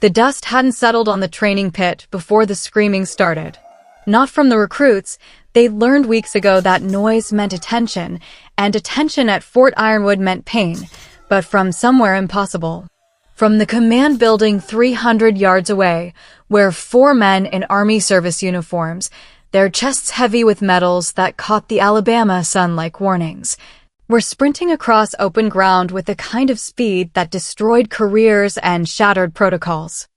The dust hadn't settled on the training pit before the screaming started. Not from the recruits. They'd learned weeks ago that noise meant attention, and attention at Fort Ironwood meant pain, but from somewhere impossible. From the command building 300 yards away, where 4 men in Army service uniforms, their chests heavy with medals that caught the Alabama sun like warnings, were sprinting across open ground with the kind of speed that destroyed careers and shattered protocols.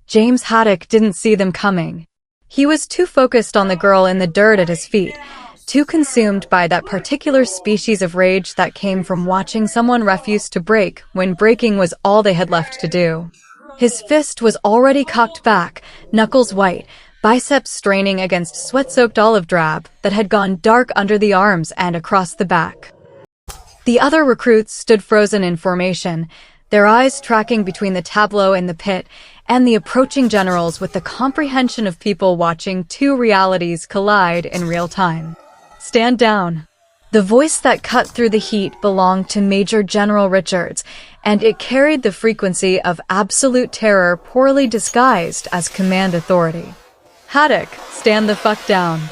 James Haddock didn't see them coming. He was too focused on the girl in the dirt at his feet, too consumed by that particular species of rage that came from watching someone refuse to break when breaking was all they had left to do. His fist was already cocked back, knuckles white, biceps straining against sweat-soaked olive drab that had gone dark under the arms and across the back. The other recruits stood frozen in formation, their eyes tracking between the tableau in the pit and the approaching generals with the comprehension of people watching 2 realities collide in real time. "Stand down." The voice that cut through the heat belonged to Major General Richards, and it carried the frequency of absolute terror poorly disguised as command authority. "Haddock, stand the fuck down."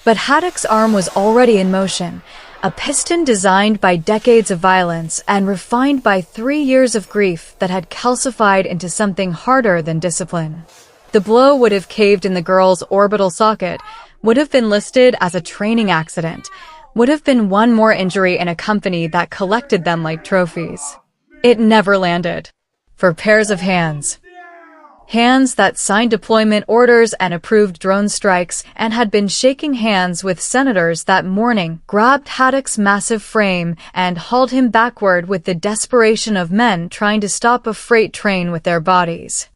But Haddock's arm was already in motion, a piston designed by decades of violence and refined by 3 years of grief that had calcified into something harder than discipline. The blow would have caved in the girl's orbital socket, would have been listed as a training accident, would have been one more injury in a company that collected them like trophies. It never landed. For pairs of hands. Hands that signed deployment orders and approved drone strikes and had been shaking hands with senators that morning, grabbed Haddock's massive frame and hauled him backward with the desperation of men trying to stop a freight train with their bodies.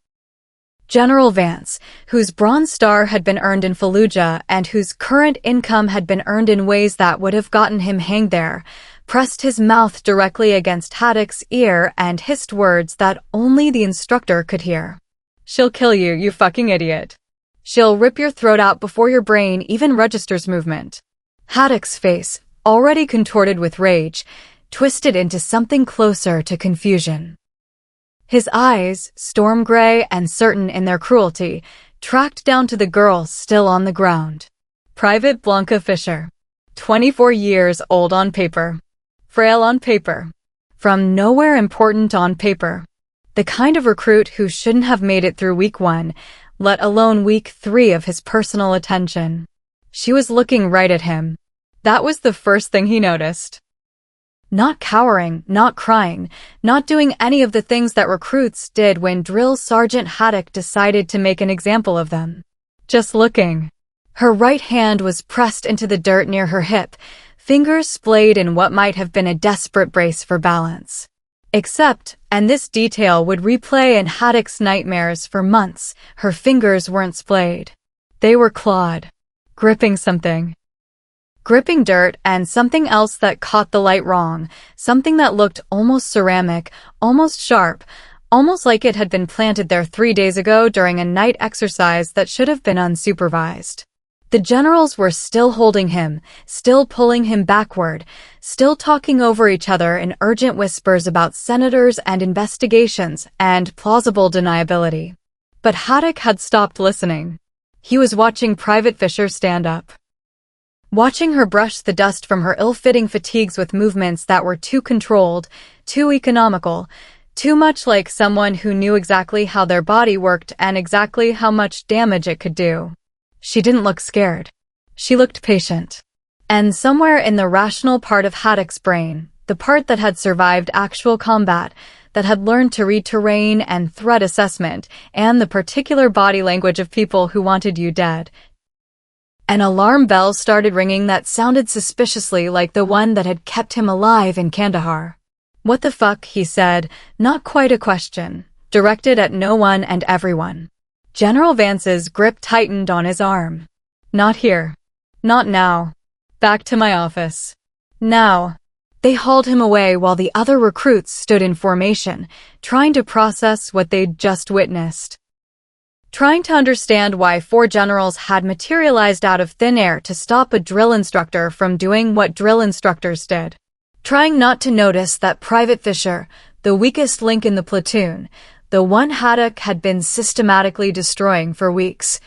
General Vance, whose Bronze Star had been earned in Fallujah and whose current income had been earned in ways that would have gotten him hanged there, pressed his mouth directly against Haddock's ear and hissed words that only the instructor could hear. "She'll kill you, you fucking idiot. She'll rip your throat out before your brain even registers movement." Haddock's face, already contorted with rage, twisted into something closer to confusion. His eyes, storm gray and certain in their cruelty, tracked down to the girl still on the ground. Private Blanca Fisher. 24 years old on paper. Frail on paper. From nowhere important on paper. The kind of recruit who shouldn't have made it through week 1, let alone week 3 of his personal attention. She was looking right at him. That was the first thing he noticed. Not cowering, not crying, not doing any of the things that recruits did when Drill Sergeant Haddock decided to make an example of them. Just looking. Her right hand was pressed into the dirt near her hip, fingers splayed in what might have been a desperate brace for balance. Except, and this detail would replay in Haddock's nightmares for months, her fingers weren't splayed. They were clawed. Gripping something. Gripping dirt and something else that caught the light wrong, something that looked almost ceramic, almost sharp, almost like it had been planted there 3 days ago during a night exercise that should have been unsupervised. The generals were still holding him, still pulling him backward, still talking over each other in urgent whispers about senators and investigations and plausible deniability. But Haddock had stopped listening. He was watching Private Fisher stand up. Watching her brush the dust from her ill-fitting fatigues with movements that were too controlled, too economical, too much like someone who knew exactly how their body worked and exactly how much damage it could do. She didn't look scared. She looked patient. And somewhere in the rational part of Haddock's brain, the part that had survived actual combat, that had learned to read terrain and threat assessment, and the particular body language of people who wanted you dead, an alarm bell started ringing that sounded suspiciously like the one that had kept him alive in Kandahar. "What the fuck?" he said, not quite a question, directed at no one and everyone. General Vance's grip tightened on his arm. "Not here. Not now. Back to my office. Now." They hauled him away while the other recruits stood in formation, trying to process what they'd just witnessed. Trying to understand why 4 generals had materialized out of thin air to stop a drill instructor from doing what drill instructors did. Trying not to notice that Private Fisher, the weakest link in the platoon, the one Haddock had been systematically destroying for weeks,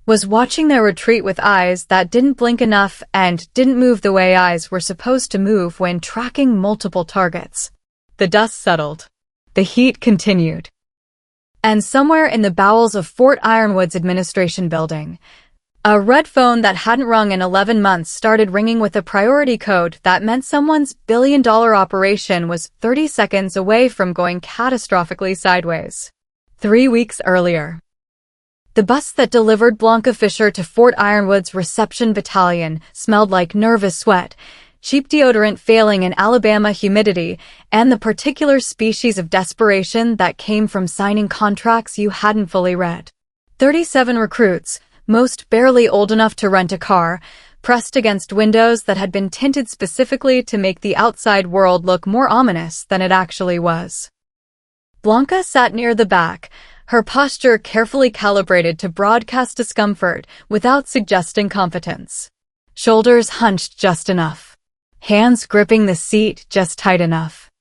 was watching their retreat with eyes that didn't blink enough and didn't move the way eyes were supposed to move when tracking multiple targets. The dust settled. The heat continued. And somewhere in the bowels of Fort Ironwood's administration building, a red phone that hadn't rung in 11 months started ringing with a priority code that meant someone's billion-dollar operation was 30 seconds away from going catastrophically sideways. 3 weeks earlier, the bus that delivered Blanca Fisher to Fort Ironwood's reception battalion smelled like nervous sweat, cheap deodorant failing in Alabama humidity, and the particular species of desperation that came from signing contracts you hadn't fully read. 37 recruits, most barely old enough to rent a car, pressed against windows that had been tinted specifically to make the outside world look more ominous than it actually was. Blanca sat near the back, her posture carefully calibrated to broadcast discomfort without suggesting competence. Shoulders hunched just enough. Hands gripping the seat just tight enough.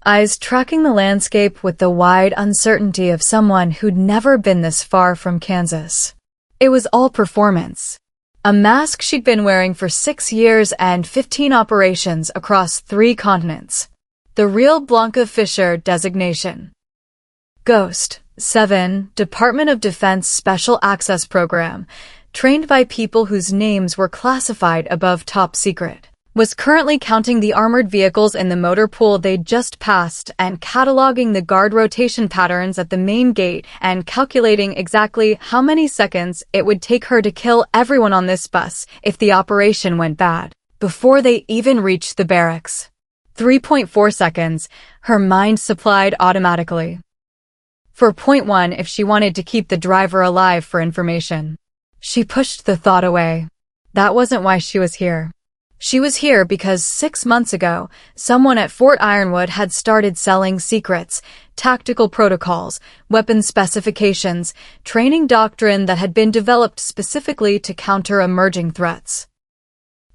Eyes tracking the landscape with the wide uncertainty of someone who'd never been this far from Kansas. It was all performance. A mask she'd been wearing for 6 years and 15 operations across 3 continents. The real Blanca Fisher designation. Ghost, 7, Department of Defense Special Access Program, trained by people whose names were classified above top secret, was currently counting the armored vehicles in the motor pool they'd just passed and cataloging the guard rotation patterns at the main gate and calculating exactly how many seconds it would take her to kill everyone on this bus if the operation went bad, before they even reached the barracks. 3.4 seconds, her mind supplied automatically. 4.1 if she wanted to keep the driver alive for information. She pushed the thought away. That wasn't why she was here. She was here because 6 months ago, someone at Fort Ironwood had started selling secrets, tactical protocols, weapon specifications, training doctrine that had been developed specifically to counter emerging threats.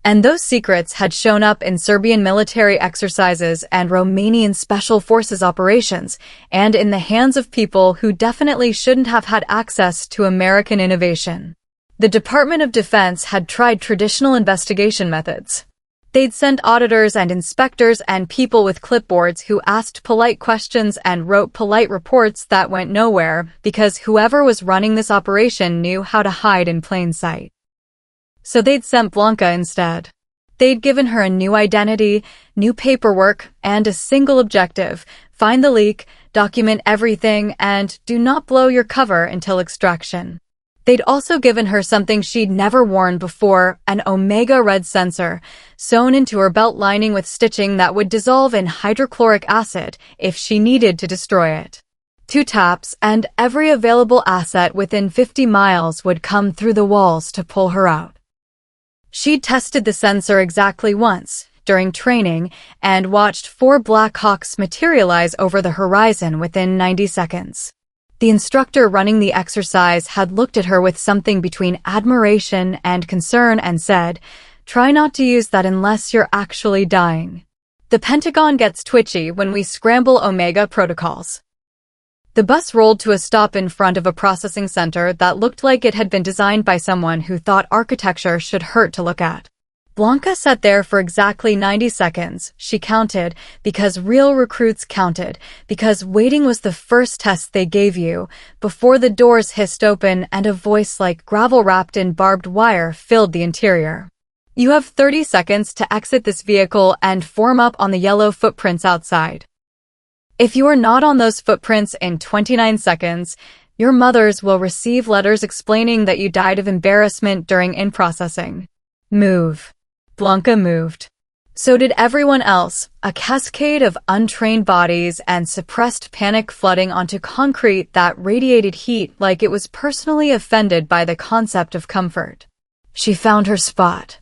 And those secrets had shown up in Serbian military exercises and Romanian special forces operations, and in the hands of people who definitely shouldn't have had access to American innovation. The Department of Defense had tried traditional investigation methods. They'd sent auditors and inspectors and people with clipboards who asked polite questions and wrote polite reports that went nowhere because whoever was running this operation knew how to hide in plain sight. So they'd sent Blanca instead. They'd given her a new identity, new paperwork, and a single objective: find the leak, document everything, and do not blow your cover until extraction. They'd also given her something she'd never worn before, an omega red sensor, sewn into her belt lining with stitching that would dissolve in hydrochloric acid if she needed to destroy it. 2 taps, and every available asset within 50 miles would come through the walls to pull her out. She'd tested the sensor exactly once, during training, and watched 4 Black Hawks materialize over the horizon within 90 seconds. The instructor running the exercise had looked at her with something between admiration and concern and said, "Try not to use that unless you're actually dying. The Pentagon gets twitchy when we scramble Omega protocols." The bus rolled to a stop in front of a processing center that looked like it had been designed by someone who thought architecture should hurt to look at. Blanca sat there for exactly 90 seconds, she counted, because real recruits counted, because waiting was the first test they gave you, before the doors hissed open and a voice like gravel wrapped in barbed wire filled the interior. "You have 30 seconds to exit this vehicle and form up on the yellow footprints outside. If you are not on those footprints in 29 seconds, your mothers will receive letters explaining that you died of embarrassment during in-processing. Move." Blanca moved. So did everyone else, a cascade of untrained bodies and suppressed panic flooding onto concrete that radiated heat like it was personally offended by the concept of comfort. She found her spot.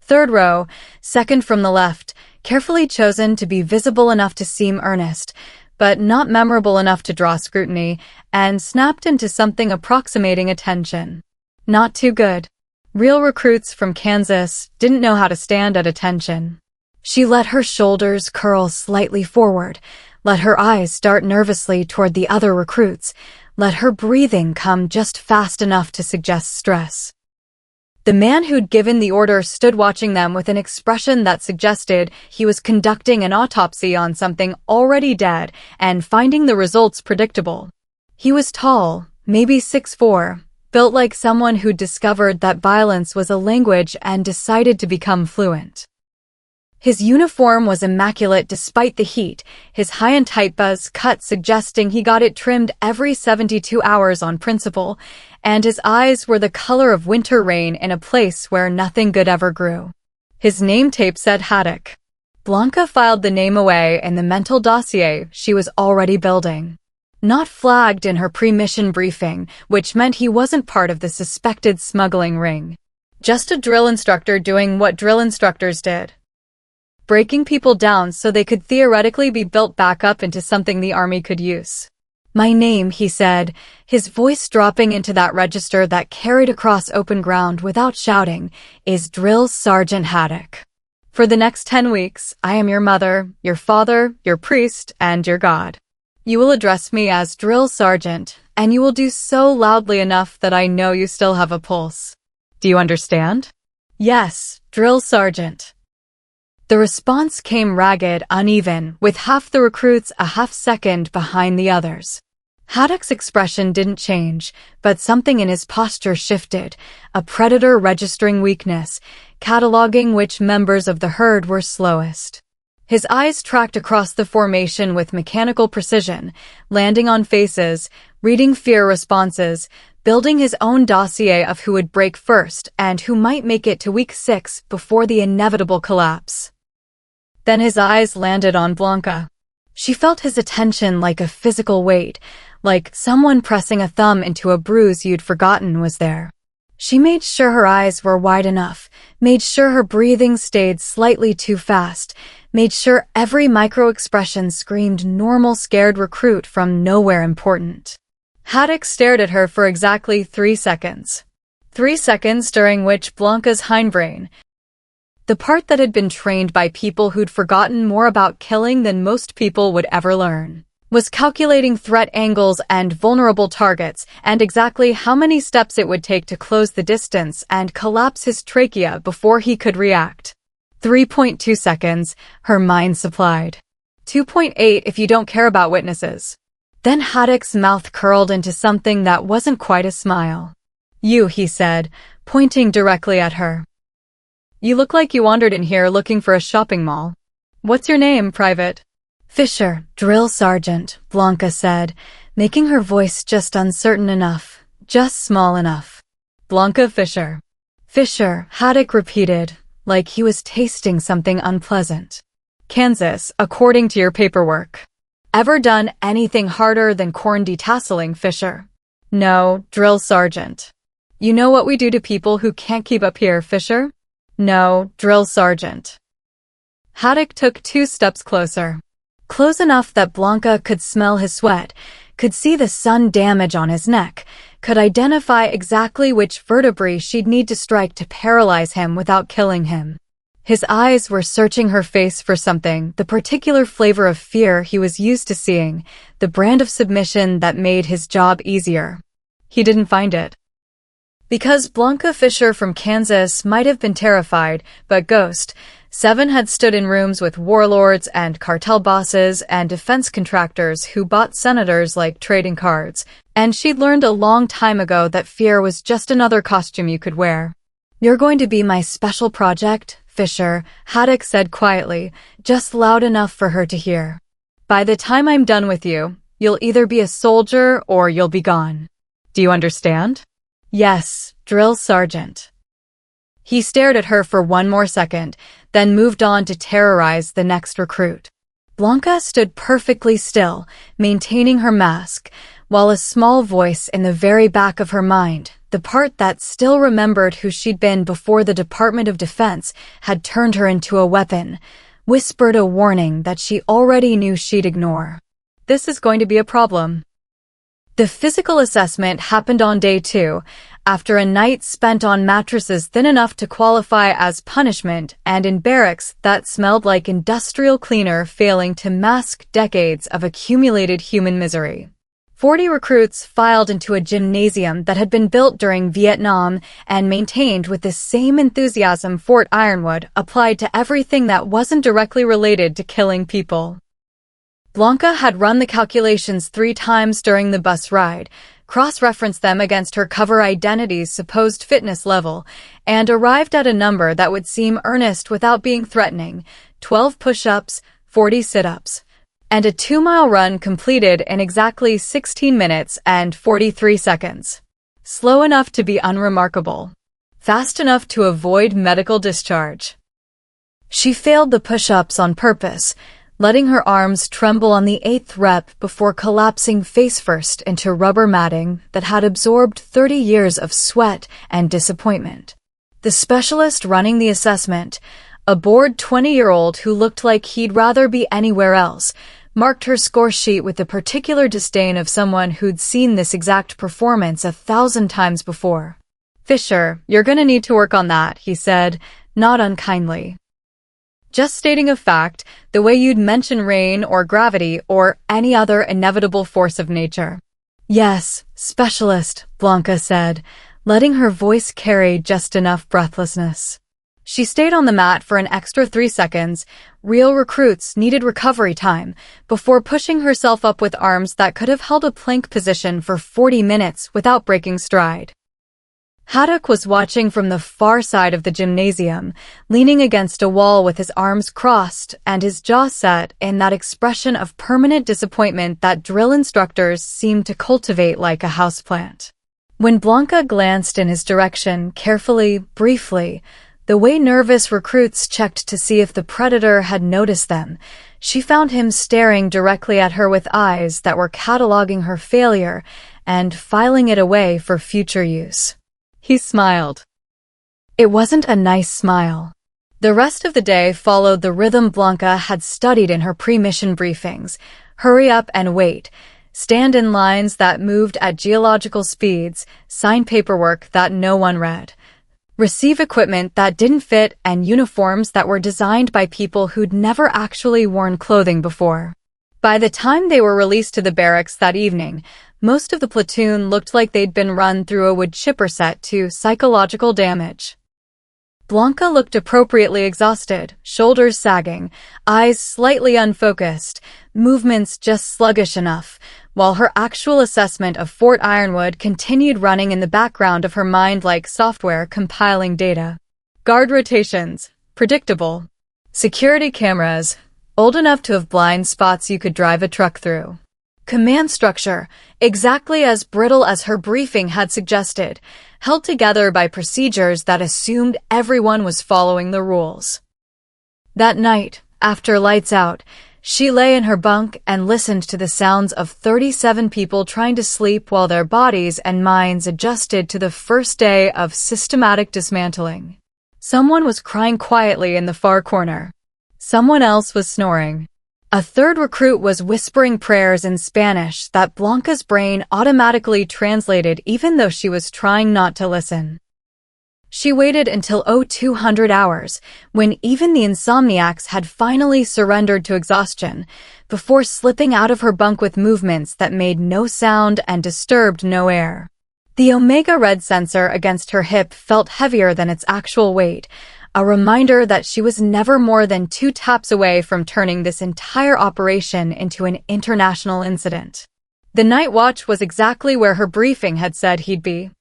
3rd row, 2nd from the left, carefully chosen to be visible enough to seem earnest, but not memorable enough to draw scrutiny, and snapped into something approximating attention. Not too good. Real recruits from Kansas didn't know how to stand at attention. She let her shoulders curl slightly forward, let her eyes dart nervously toward the other recruits, let her breathing come just fast enough to suggest stress. The man who'd given the order stood watching them with an expression that suggested he was conducting an autopsy on something already dead and finding the results predictable. He was tall, maybe 6'4", built like someone who'd discovered that violence was a language and decided to become fluent. His uniform was immaculate despite the heat, his high and tight buzz cut suggesting he got it trimmed every 72 hours on principle, and his eyes were the color of winter rain in a place where nothing good ever grew. His name tape said Haddock. Blanca filed the name away in the mental dossier she was already building. Not flagged in her pre-mission briefing, which meant he wasn't part of the suspected smuggling ring. Just a drill instructor doing what drill instructors did. Breaking people down so they could theoretically be built back up into something the Army could use. "My name," he said, his voice dropping into that register that carried across open ground without shouting, "is Drill Sergeant Haddock. For the next 10 weeks, I am your mother, your father, your priest, and your God. You will address me as Drill Sergeant, and you will do so loudly enough that I know you still have a pulse. Do you understand?" "Yes, Drill Sergeant." The response came ragged, uneven, with half the recruits a half second behind the others. Haddock's expression didn't change, but something in his posture shifted, a predator registering weakness, cataloging which members of the herd were slowest. His eyes tracked across the formation with mechanical precision, landing on faces, reading fear responses, building his own dossier of who would break first and who might make it to week 6 before the inevitable collapse. Then his eyes landed on Blanca. She felt his attention like a physical weight, like someone pressing a thumb into a bruise you'd forgotten was there. She made sure her eyes were wide enough, made sure her breathing stayed slightly too fast, made sure every micro-expression screamed normal scared recruit from nowhere important. Haddock stared at her for exactly 3 seconds. 3 seconds during which Blanca's hindbrain, the part that had been trained by people who'd forgotten more about killing than most people would ever learn, was calculating threat angles and vulnerable targets and exactly how many steps it would take to close the distance and collapse his trachea before he could react. 3.2 seconds, her mind supplied. 2.8 if you don't care about witnesses. Then Haddock's mouth curled into something that wasn't quite a smile. "You," he said, pointing directly at her. "You look like you wandered in here looking for a shopping mall. What's your name, Private?" "Fisher, Drill Sergeant," Blanca said, making her voice just uncertain enough, just small enough. "Blanca Fisher." "Fisher," Haddock repeated, like he was tasting something unpleasant. "Kansas, according to your paperwork. Ever done anything harder than corn detasseling, Fisher?" "No, Drill Sergeant." "You know what we do to people who can't keep up here, Fisher?" "No, Drill Sergeant." Haddock took 2 steps closer. Close enough that Blanca could smell his sweat, could see the sun damage on his neck, could identify exactly which vertebrae she'd need to strike to paralyze him without killing him. His eyes were searching her face for something, the particular flavor of fear he was used to seeing, the brand of submission that made his job easier. He didn't find it. Because Blanca Fisher from Kansas might have been terrified, but Ghost 7 had stood in rooms with warlords and cartel bosses and defense contractors who bought senators like trading cards, and she'd learned a long time ago that fear was just another costume you could wear. "You're going to be my special project, Fisher," Haddock said quietly, just loud enough for her to hear. "By the time I'm done with you, you'll either be a soldier or you'll be gone. Do you understand?" "Yes, Drill Sergeant." He stared at her for one more second, then moved on to terrorize the next recruit. Blanca stood perfectly still, maintaining her mask, while a small voice in the very back of her mind, the part that still remembered who she'd been before the Department of Defense had turned her into a weapon, whispered a warning that she already knew she'd ignore. "This is going to be a problem." The physical assessment happened on day 2, after a night spent on mattresses thin enough to qualify as punishment and in barracks that smelled like industrial cleaner failing to mask decades of accumulated human misery. 40 recruits filed into a gymnasium that had been built during Vietnam and maintained with the same enthusiasm Fort Ironwood applied to everything that wasn't directly related to killing people. Blanca had run the calculations 3 times during the bus ride, cross-referenced them against her cover identity's supposed fitness level, and arrived at a number that would seem earnest without being threatening: 12 push-ups, 40 sit-ups, and a 2-mile run completed in exactly 16 minutes and 43 seconds. Slow enough to be unremarkable. Fast enough to avoid medical discharge. She failed the push-ups on purpose, letting her arms tremble on the 8th rep before collapsing face-first into rubber matting that had absorbed 30 years of sweat and disappointment. The specialist running the assessment, a bored 20-year-old who looked like he'd rather be anywhere else, marked her score sheet with the particular disdain of someone who'd seen this exact performance 1,000 times before. "Fisher, you're gonna need to work on that," he said, not unkindly. "Just stating a fact, the way you'd mention rain or gravity or any other inevitable force of nature." "Yes, specialist," Blanca said, letting her voice carry just enough breathlessness. She stayed on the mat for an extra 3 seconds. Real recruits needed recovery time before pushing herself up with arms that could have held a plank position for 40 minutes without breaking stride. Haddock was watching from the far side of the gymnasium, leaning against a wall with his arms crossed and his jaw set in that expression of permanent disappointment that drill instructors seem to cultivate like a houseplant. When Blanca glanced in his direction carefully, briefly, the way nervous recruits checked to see if the predator had noticed them, she found him staring directly at her with eyes that were cataloging her failure and filing it away for future use. He smiled. It wasn't a nice smile. The rest of the day followed the rhythm Blanca had studied in her pre-mission briefings: hurry up and wait, stand in lines that moved at geological speeds, sign paperwork that no one read, receive equipment that didn't fit, and uniforms that were designed by people who'd never actually worn clothing before. By the time they were released to the barracks that evening, most of the platoon looked like they'd been run through a wood chipper set to psychological damage. Blanca looked appropriately exhausted, shoulders sagging, eyes slightly unfocused, movements just sluggish enough, while her actual assessment of Fort Ironwood continued running in the background of her mind like software compiling data. Guard rotations, predictable. Security cameras, old enough to have blind spots you could drive a truck through. Command structure, exactly as brittle as her briefing had suggested, held together by procedures that assumed everyone was following the rules. That night, after lights out, she lay in her bunk and listened to the sounds of 37 people trying to sleep while their bodies and minds adjusted to the first day of systematic dismantling. Someone was crying quietly in the far corner. Someone else was snoring. A third recruit was whispering prayers in Spanish that Blanca's brain automatically translated even though she was trying not to listen. She waited until 0200 hours, when even the insomniacs had finally surrendered to exhaustion, before slipping out of her bunk with movements that made no sound and disturbed no air. The omega red sensor against her hip felt heavier than its actual weight, a reminder that she was never more than 2 taps away from turning this entire operation into an international incident. The night watch was exactly where her briefing had said he'd be.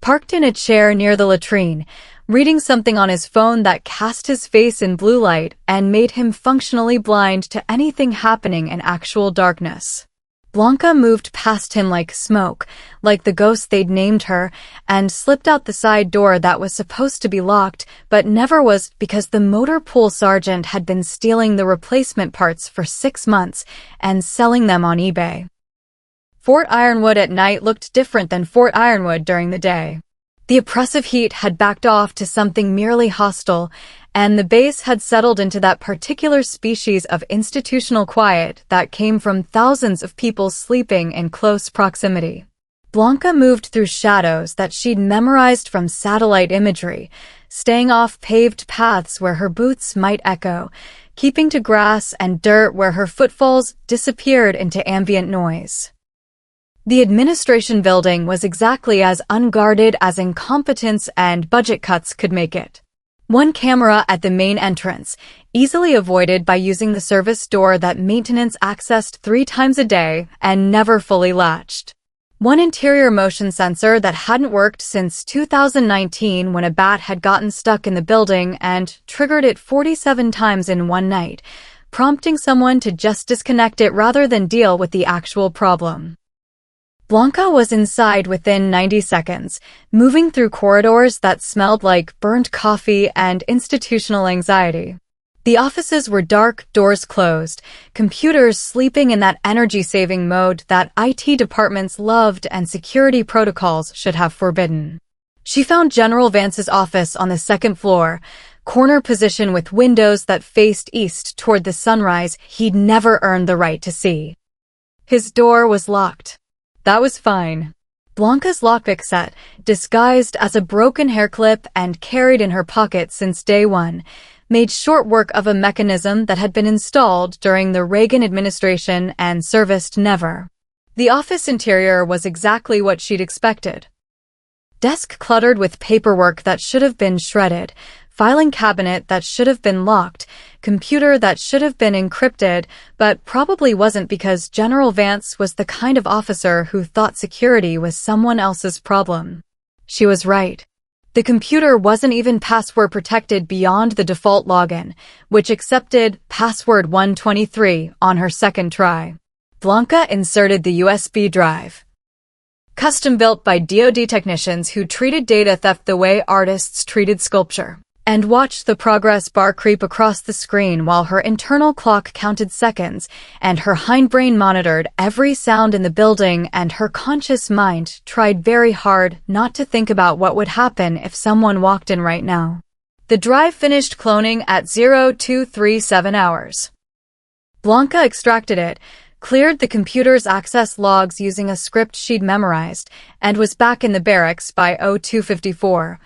Parked in a chair near the latrine, reading something on his phone that cast his face in blue light and made him functionally blind to anything happening in actual darkness. Blanca moved past him like smoke, like the ghost they'd named her, and slipped out the side door that was supposed to be locked, but never was because the motor pool sergeant had been stealing the replacement parts for 6 months and selling them on eBay. Fort Ironwood at night looked different than Fort Ironwood during the day. The oppressive heat had backed off to something merely hostile, and the base had settled into that particular species of institutional quiet that came from thousands of people sleeping in close proximity. Blanca moved through shadows that she'd memorized from satellite imagery, staying off paved paths where her boots might echo, keeping to grass and dirt where her footfalls disappeared into ambient noise. The administration building was exactly as unguarded as incompetence and budget cuts could make it. One camera at the main entrance, easily avoided by using the service door that maintenance accessed 3 times a day and never fully latched. One interior motion sensor that hadn't worked since 2019 when a bat had gotten stuck in the building and triggered it 47 times in one night, prompting someone to just disconnect it rather than deal with the actual problem. Blanca was inside within 90 seconds, moving through corridors that smelled like burnt coffee and institutional anxiety. The offices were dark, doors closed, computers sleeping in that energy-saving mode that IT departments loved and security protocols should have forbidden. She found General Vance's office on the second floor, corner position with windows that faced east toward the sunrise he'd never earned the right to see. His door was locked. That was fine. Blanca's lockpick set, disguised as a broken hair clip and carried in her pocket since day one, made short work of a mechanism that had been installed during the Reagan administration and serviced never. The office interior was exactly what she'd expected. Desk cluttered with paperwork that should have been shredded, filing cabinet that should have been locked, computer that should have been encrypted, but probably wasn't because General Vance was the kind of officer who thought security was someone else's problem. She was right. The computer wasn't even password protected beyond the default login, which accepted password 123 on her second try. Blanca inserted the USB drive. Custom built by DoD technicians who treated data theft the way artists treated sculpture, and watched the progress bar creep across the screen while her internal clock counted seconds and her hindbrain monitored every sound in the building, and her conscious mind tried very hard not to think about what would happen if someone walked in right now. The drive finished cloning at 0237 hours. Blanca extracted it, cleared the computer's access logs using a script she'd memorized, and was back in the barracks by 0254.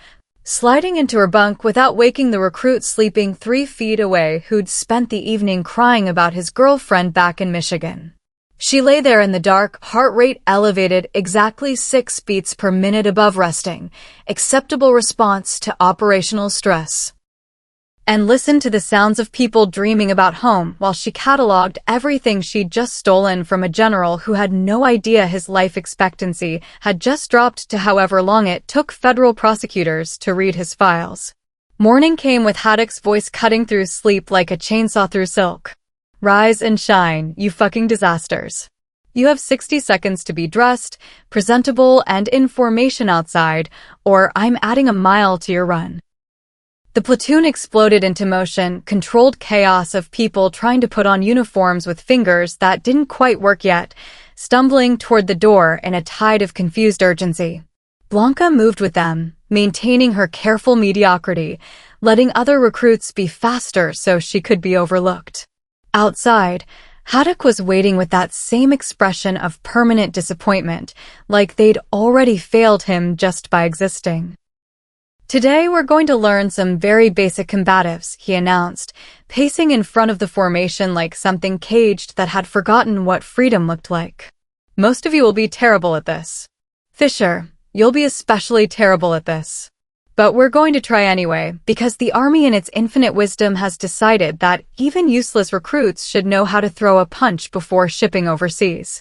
Sliding into her bunk without waking the recruit sleeping 3 feet away who'd spent the evening crying about his girlfriend back in Michigan. She lay there in the dark, heart rate elevated exactly 6 beats per minute above resting, acceptable response to operational stress, and listened to the sounds of people dreaming about home while she cataloged everything she'd just stolen from a general who had no idea his life expectancy had just dropped to however long it took federal prosecutors to read his files. Morning came with Haddock's voice cutting through sleep like a chainsaw through silk. Rise and shine, you fucking disasters. You have 60 seconds to be dressed, presentable, and in formation outside, or I'm adding a mile to your run. The platoon exploded into motion, controlled chaos of people trying to put on uniforms with fingers that didn't quite work yet, stumbling toward the door in a tide of confused urgency. Blanca moved with them, maintaining her careful mediocrity, letting other recruits be faster so she could be overlooked. Outside, Haddock was waiting with that same expression of permanent disappointment, like they'd already failed him just by existing. Today we're going to learn some very basic combatives, he announced, pacing in front of the formation like something caged that had forgotten what freedom looked like. Most of you will be terrible at this. Fisher, you'll be especially terrible at this. But we're going to try anyway, because the Army in its infinite wisdom has decided that even useless recruits should know how to throw a punch before shipping overseas.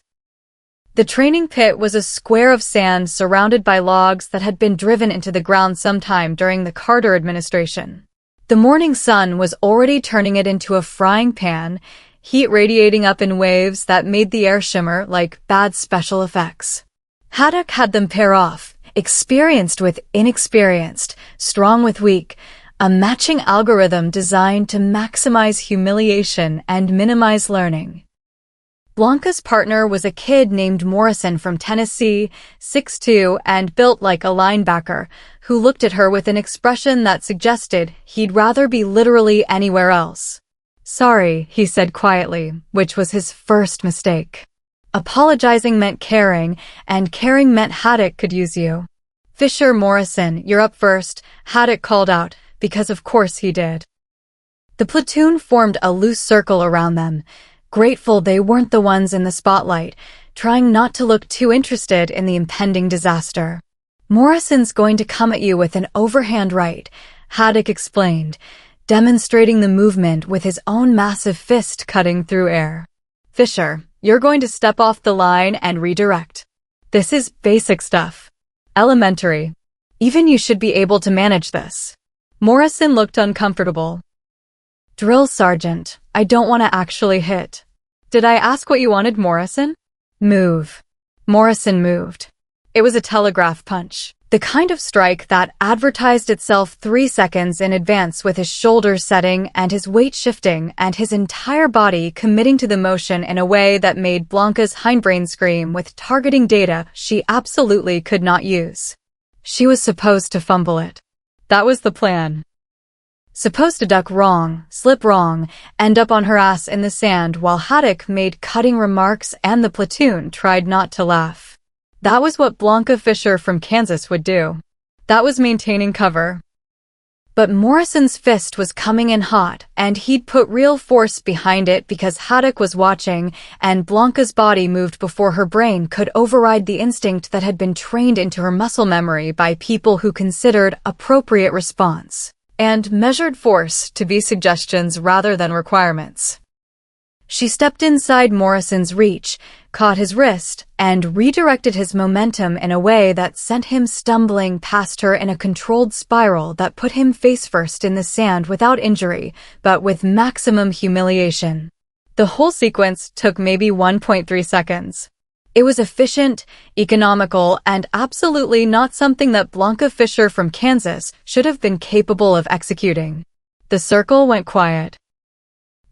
The training pit was a square of sand surrounded by logs that had been driven into the ground sometime during the Carter administration. The morning sun was already turning it into a frying pan, heat radiating up in waves that made the air shimmer like bad special effects. Haddock had them pair off, experienced with inexperienced, strong with weak, a matching algorithm designed to maximize humiliation and minimize learning. Blanca's partner was a kid named Morrison from Tennessee, 6'2", and built like a linebacker, who looked at her with an expression that suggested he'd rather be literally anywhere else. Sorry, he said quietly, which was his first mistake. Apologizing meant caring, and caring meant Haddock could use you. Fisher, Morrison, you're up first, Haddock called out, because of course he did. The platoon formed a loose circle around them, grateful they weren't the ones in the spotlight, trying not to look too interested in the impending disaster. Morrison's going to come at you with an overhand right, Haddock explained, demonstrating the movement with his own massive fist cutting through air. Fisher, you're going to step off the line and redirect. This is basic stuff. Elementary. Even you should be able to manage this. Morrison looked uncomfortable. Drill Sergeant, I don't want to actually hit. Did I ask what you wanted, Morrison? Move. Morrison moved. It was a telegraph punch, the kind of strike that advertised itself 3 seconds in advance, with his shoulders setting and his weight shifting and his entire body committing to the motion in a way that made Blanca's hindbrain scream with targeting data she absolutely could not use. She was supposed to fumble it. That was the plan. Supposed to duck wrong, slip wrong, end up on her ass in the sand while Haddock made cutting remarks and the platoon tried not to laugh. That was what Blanca Fisher from Kansas would do. That was maintaining cover. But Morrison's fist was coming in hot, and he'd put real force behind it because Haddock was watching, and Blanca's body moved before her brain could override the instinct that had been trained into her muscle memory by people who considered appropriate response and measured force to be suggestions rather than requirements. She stepped inside Morrison's reach, caught his wrist, and redirected his momentum in a way that sent him stumbling past her in a controlled spiral that put him face first in the sand without injury, but with maximum humiliation. The whole sequence took maybe 1.3 seconds. It was efficient, economical, and absolutely not something that Blanca Fisher from Kansas should have been capable of executing. The circle went quiet.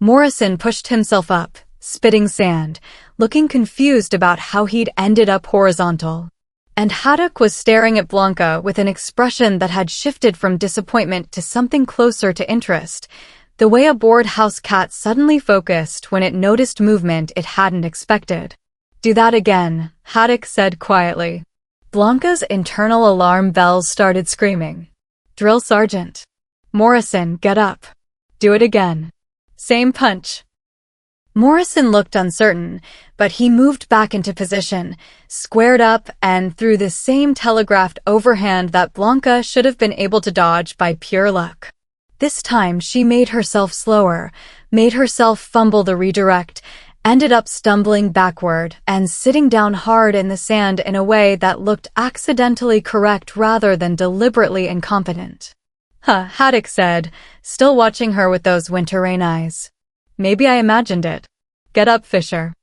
Morrison pushed himself up, spitting sand, looking confused about how he'd ended up horizontal. And Haddock was staring at Blanca with an expression that had shifted from disappointment to something closer to interest, the way a bored house cat suddenly focused when it noticed movement it hadn't expected. Do that again, Haddock said quietly. Blanca's internal alarm bells started screaming. Drill Sergeant. Morrison, get up. Do it again. Same punch. Morrison looked uncertain, but he moved back into position, squared up, and threw the same telegraphed overhand that Blanca should have been able to dodge by pure luck. This time she made herself slower, made herself fumble the redirect, ended up stumbling backward and sitting down hard in the sand in a way that looked accidentally correct rather than deliberately incompetent. Haddock said, still watching her with those winter rain eyes. Maybe I imagined it. Get up, Fisher.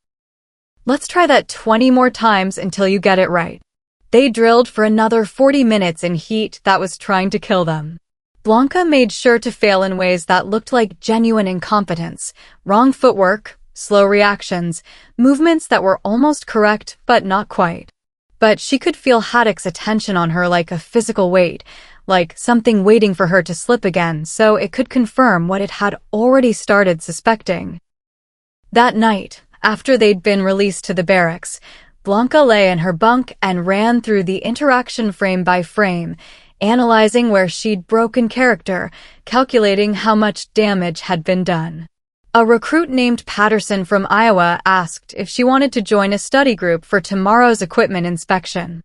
Let's try that 20 more times until you get it right. They drilled for another 40 minutes in heat that was trying to kill them. Blanca made sure to fail in ways that looked like genuine incompetence, wrong footwork, slow reactions, movements that were almost correct but not quite. But she could feel Haddock's attention on her like a physical weight, like something waiting for her to slip again so it could confirm what it had already started suspecting. That night, after they'd been released to the barracks, Blanca lay in her bunk and ran through the interaction frame by frame, analyzing where she'd broken character, calculating how much damage had been done. A recruit named Patterson from Iowa asked if she wanted to join a study group for tomorrow's equipment inspection.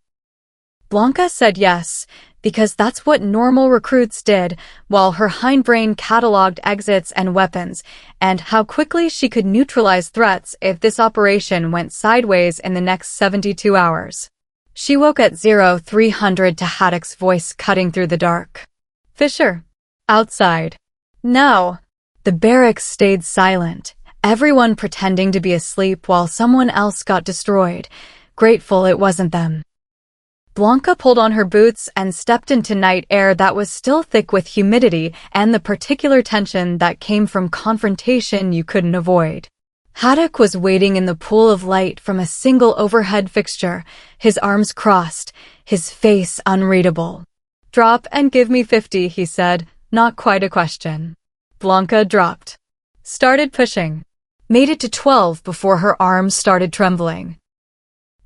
Blanca said yes, because that's what normal recruits did, while her hindbrain cataloged exits and weapons, and how quickly she could neutralize threats if this operation went sideways in the next 72 hours. She woke at 0300 to Haddock's voice cutting through the dark. Fisher. Outside. No. The barracks stayed silent, everyone pretending to be asleep while someone else got destroyed, grateful it wasn't them. Blanca pulled on her boots and stepped into night air that was still thick with humidity and the particular tension that came from confrontation you couldn't avoid. Haddock was waiting in the pool of light from a single overhead fixture, his arms crossed, his face unreadable. Drop and give me 50, he said, not quite a question. Blanca dropped. Started pushing. Made it to 12 before her arms started trembling.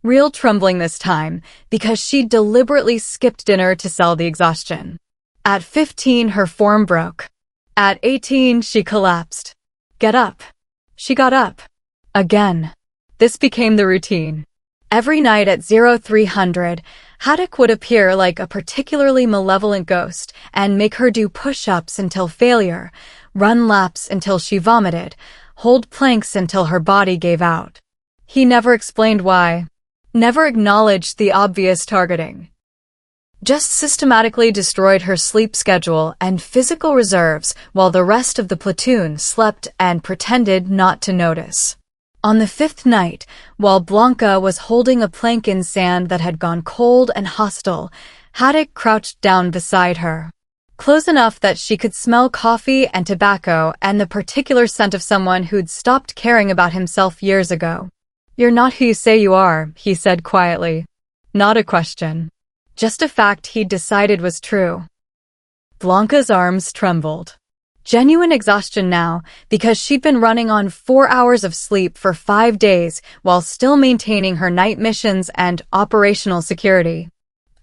Real trembling this time, because she deliberately skipped dinner to sell the exhaustion. At 15, her form broke. At 18, she collapsed. Get up. She got up. Again. This became the routine. Every night at 0300, Haddock would appear like a particularly malevolent ghost and make her do push-ups until failure, run laps until she vomited, hold planks until her body gave out. He never explained why. Never acknowledged the obvious targeting. Just systematically destroyed her sleep schedule and physical reserves while the rest of the platoon slept and pretended not to notice. On the 5th night, while Blanca was holding a plank in sand that had gone cold and hostile, Haddock crouched down beside her. Close enough that she could smell coffee and tobacco and the particular scent of someone who'd stopped caring about himself years ago. "You're not who you say you are," he said quietly. Not a question. Just a fact he'd decided was true. Blanca's arms trembled. Genuine exhaustion now, because she'd been running on 4 hours of sleep for 5 days while still maintaining her night missions and operational security.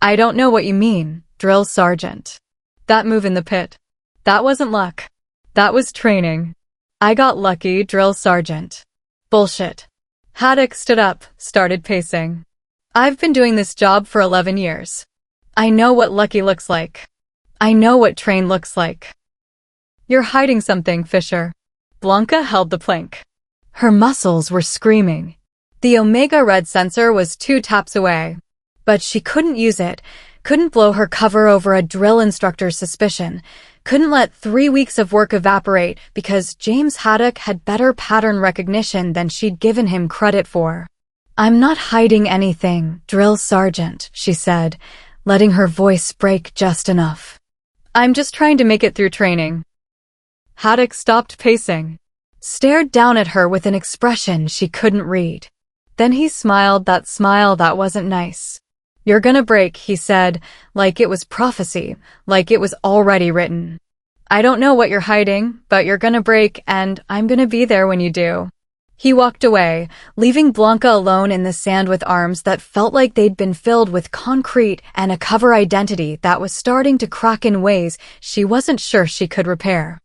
"I don't know what you mean, Drill Sergeant. That move in the pit. That wasn't luck. That was training. I got lucky, Drill Sergeant." "Bullshit." Haddock stood up, started pacing. "I've been doing this job for 11 years. I know what lucky looks like. I know what train looks like." "You're hiding something, Fisher." Blanca held the plank. Her muscles were screaming. The Omega Red sensor was 2 taps away. But she couldn't use it, couldn't blow her cover over a drill instructor's suspicion, couldn't let 3 weeks of work evaporate because James Haddock had better pattern recognition than she'd given him credit for. "I'm not hiding anything, Drill Sergeant," she said, letting her voice break just enough. "I'm just trying to make it through training." Haddock stopped pacing, stared down at her with an expression she couldn't read. Then he smiled that smile that wasn't nice. "You're gonna break," he said, like it was prophecy, like it was already written. "I don't know what you're hiding, but you're gonna break, and I'm gonna be there when you do." He walked away, leaving Blanca alone in the sand with arms that felt like they'd been filled with concrete and a cover identity that was starting to crack in ways she wasn't sure she could repair.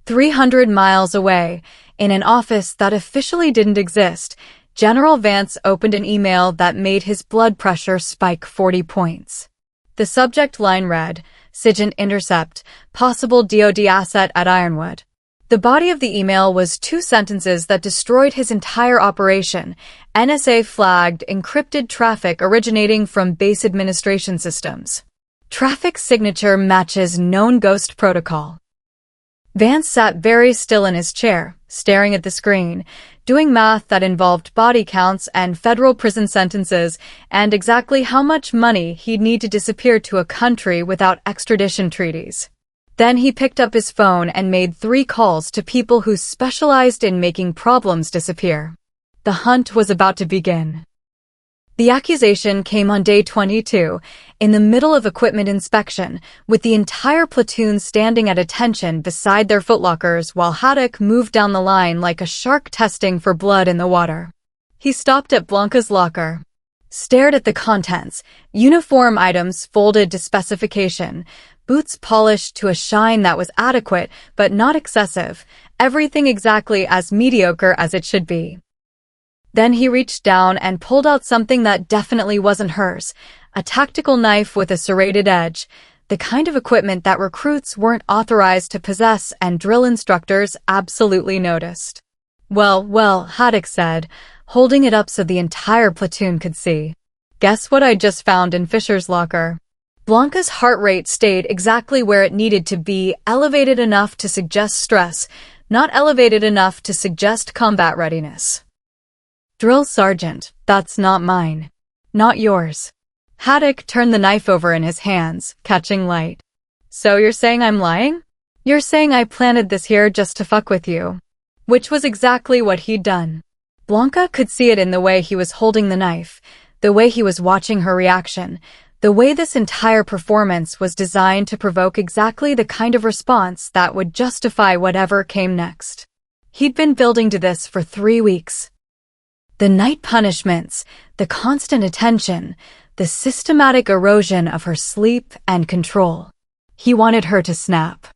300 miles away, in an office that officially didn't exist, General Vance opened an email that made his blood pressure spike 40 points. The subject line read, "Sigint Intercept, Possible DOD Asset at Ironwood." The body of the email was 2 sentences that destroyed his entire operation. "NSA flagged encrypted traffic originating from base administration systems. Traffic signature matches known ghost protocol." Vance sat very still in his chair, staring at the screen, doing math that involved body counts and federal prison sentences and exactly how much money he'd need to disappear to a country without extradition treaties. Then he picked up his phone and made 3 calls to people who specialized in making problems disappear. The hunt was about to begin. The accusation came on day 22, in the middle of equipment inspection, with the entire platoon standing at attention beside their footlockers while Haddock moved down the line like a shark testing for blood in the water. He stopped at Blanca's locker, stared at the contents, uniform items folded to specification, boots polished to a shine that was adequate but not excessive, everything exactly as mediocre as it should be. Then he reached down and pulled out something that definitely wasn't hers, a tactical knife with a serrated edge, the kind of equipment that recruits weren't authorized to possess and drill instructors absolutely noticed. Well, Haddock said, holding it up so the entire platoon could see. "Guess what I just found in Fisher's locker?" Blanca's heart rate stayed exactly where it needed to be, elevated enough to suggest stress, not elevated enough to suggest combat readiness. "Drill Sergeant, that's not mine. Not yours." Haddock turned the knife over in his hands, catching light. "So you're saying I'm lying? You're saying I planted this here just to fuck with you?" Which was exactly what he'd done. Blanca could see it in the way he was holding the knife, the way he was watching her reaction, the way this entire performance was designed to provoke exactly the kind of response that would justify whatever came next. He'd been building to this for 3 weeks. The night punishments, the constant attention, the systematic erosion of her sleep and control. He wanted her to snap.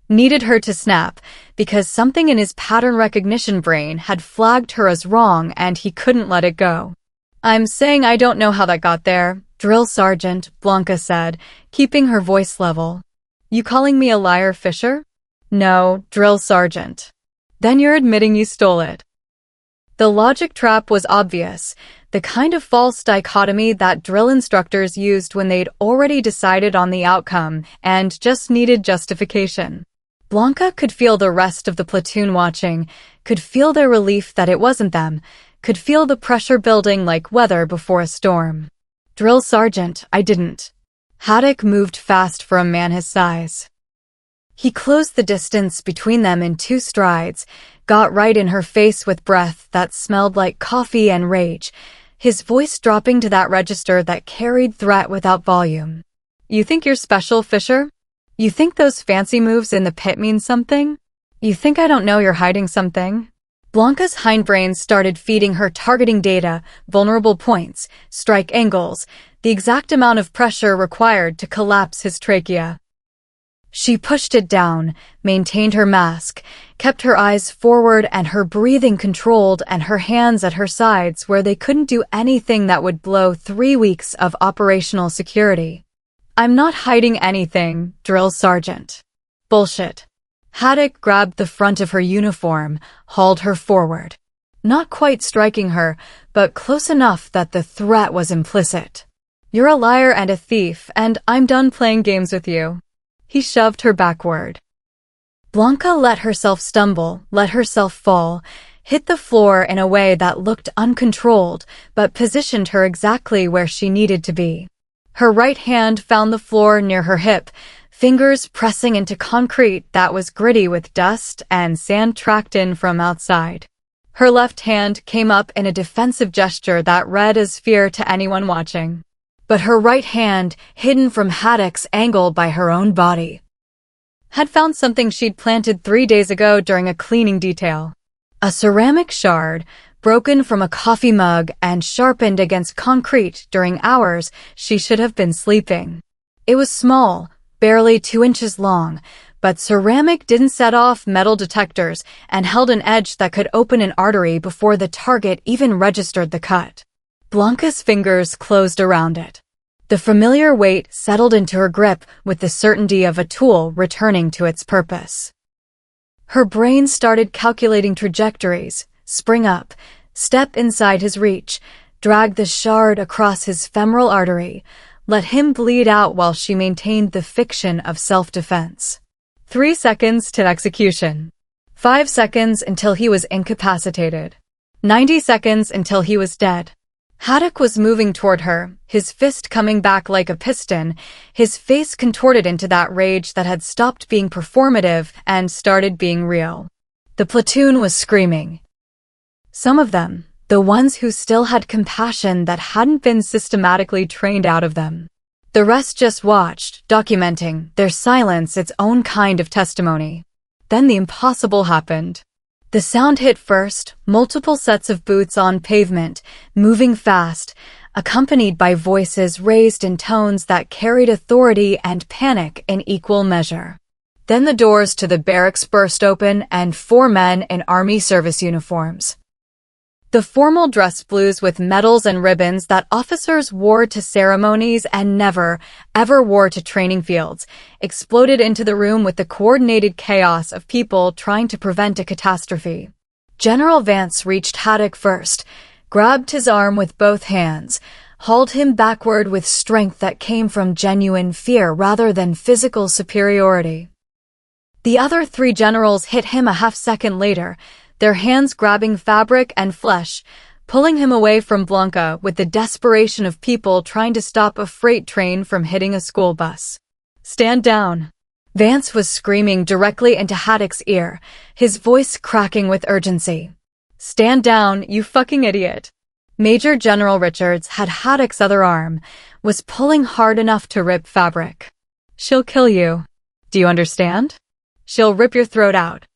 Needed her to snap, because something in his pattern recognition brain had flagged her as wrong and he couldn't let it go. "I'm saying I don't know how that got there," Drill Sergeant Blanca said, keeping her voice level. "You calling me a liar, Fisher?" "No, Drill Sergeant." "Then you're admitting you stole it." The logic trap was obvious, the kind of false dichotomy that drill instructors used when they'd already decided on the outcome and just needed justification. Blanca could feel the rest of the platoon watching, could feel their relief that it wasn't them, could feel the pressure building like weather before a storm. "Drill Sergeant, I didn't." Haddock moved fast for a man his size. He closed the distance between them in 2 strides, got right in her face with breath that smelled like coffee and rage, his voice dropping to that register that carried threat without volume. "You think you're special, Fisher? You think those fancy moves in the pit mean something? You think I don't know you're hiding something?" Blanca's hindbrain started feeding her targeting data, vulnerable points, strike angles, the exact amount of pressure required to collapse his trachea. She pushed it down, maintained her mask, kept her eyes forward and her breathing controlled and her hands at her sides where they couldn't do anything that would blow 3 weeks of operational security. "I'm not hiding anything, Drill Sergeant." "Bullshit." Haddock grabbed the front of her uniform, hauled her forward. Not quite striking her, but close enough that the threat was implicit. "You're a liar and a thief, and I'm done playing games with you." He shoved her backward. Blanca let herself stumble, let herself fall, hit the floor in a way that looked uncontrolled, but positioned her exactly where she needed to be. Her right hand found the floor near her hip, fingers pressing into concrete that was gritty with dust and sand tracked in from outside. Her left hand came up in a defensive gesture that read as fear to anyone watching. But her right hand, hidden from Haddock's angle by her own body, had found something she'd planted 3 days ago during a cleaning detail. A ceramic shard, broken from a coffee mug and sharpened against concrete during hours she should have been sleeping. It was small, barely 2 inches long, but ceramic didn't set off metal detectors and held an edge that could open an artery before the target even registered the cut. Blanca's fingers closed around it. The familiar weight settled into her grip with the certainty of a tool returning to its purpose. Her brain started calculating trajectories, spring up, step inside his reach, drag the shard across his femoral artery, let him bleed out while she maintained the fiction of self-defense. 3 seconds to execution. 5 seconds until he was incapacitated. 90 seconds until he was dead. Haddock was moving toward her, his fist coming back like a piston, his face contorted into that rage that had stopped being performative and started being real. The platoon was screaming. Some of them, the ones who still had compassion that hadn't been systematically trained out of them. The rest just watched, documenting, their silence its own kind of testimony. Then the impossible happened. The sound hit first, multiple sets of boots on pavement, moving fast, accompanied by voices raised in tones that carried authority and panic in equal measure. Then the doors to the barracks burst open and 4 men in Army service uniforms. The formal dress blues with medals and ribbons that officers wore to ceremonies and never, ever wore to training fields, exploded into the room with the coordinated chaos of people trying to prevent a catastrophe. General Vance reached Haddock first, grabbed his arm with both hands, hauled him backward with strength that came from genuine fear rather than physical superiority. The other 3 generals hit him a half-second later, their hands grabbing fabric and flesh, pulling him away from Blanca with the desperation of people trying to stop a freight train from hitting a school bus. "Stand down." Vance was screaming directly into Haddock's ear, his voice cracking with urgency. "Stand down, you fucking idiot." Major General Richards had Haddock's other arm, was pulling hard enough to rip fabric. "She'll kill you. Do you understand? She'll rip your throat out."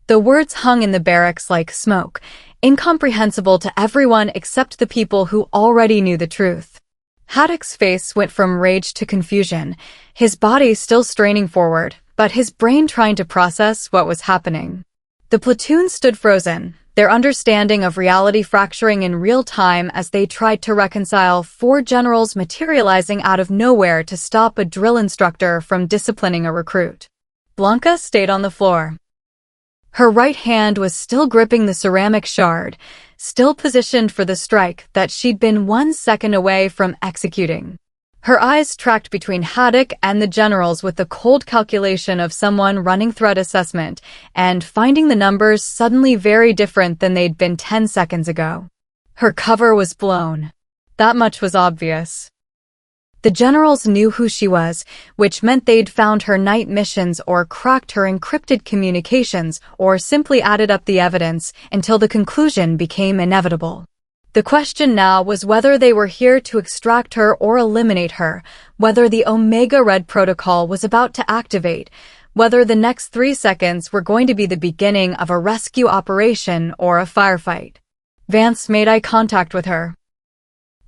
The words hung in the barracks like smoke, incomprehensible to everyone except the people who already knew the truth. Haddock's face went from rage to confusion, his body still straining forward, but his brain trying to process what was happening. The platoon stood frozen, their understanding of reality fracturing in real time as they tried to reconcile 4 generals materializing out of nowhere to stop a drill instructor from disciplining a recruit. Blanca stayed on the floor. Her right hand was still gripping the ceramic shard, still positioned for the strike that she'd been 1 second away from executing. Her eyes tracked between Haddock and the generals with the cold calculation of someone running threat assessment and finding the numbers suddenly very different than they'd been 10 seconds ago. Her cover was blown. That much was obvious. The generals knew who she was, which meant they'd found her night missions or cracked her encrypted communications or simply added up the evidence until the conclusion became inevitable. The question now was whether they were here to extract her or eliminate her, whether the Omega Red protocol was about to activate, whether the next 3 seconds were going to be the beginning of a rescue operation or a firefight. Vance made eye contact with her.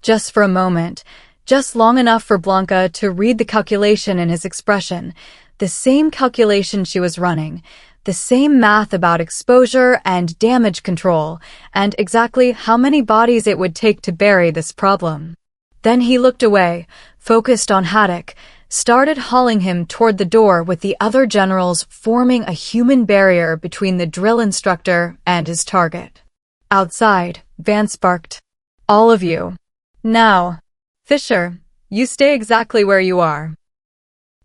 Just for a moment, just long enough for Blanca to read the calculation in his expression, the same calculation she was running, the same math about exposure and damage control, and exactly how many bodies it would take to bury this problem. Then he looked away, focused on Haddock, started hauling him toward the door with the other generals forming a human barrier between the drill instructor and his target. Outside, Vance barked, "All of you. Now. Fisher, you stay exactly where you are."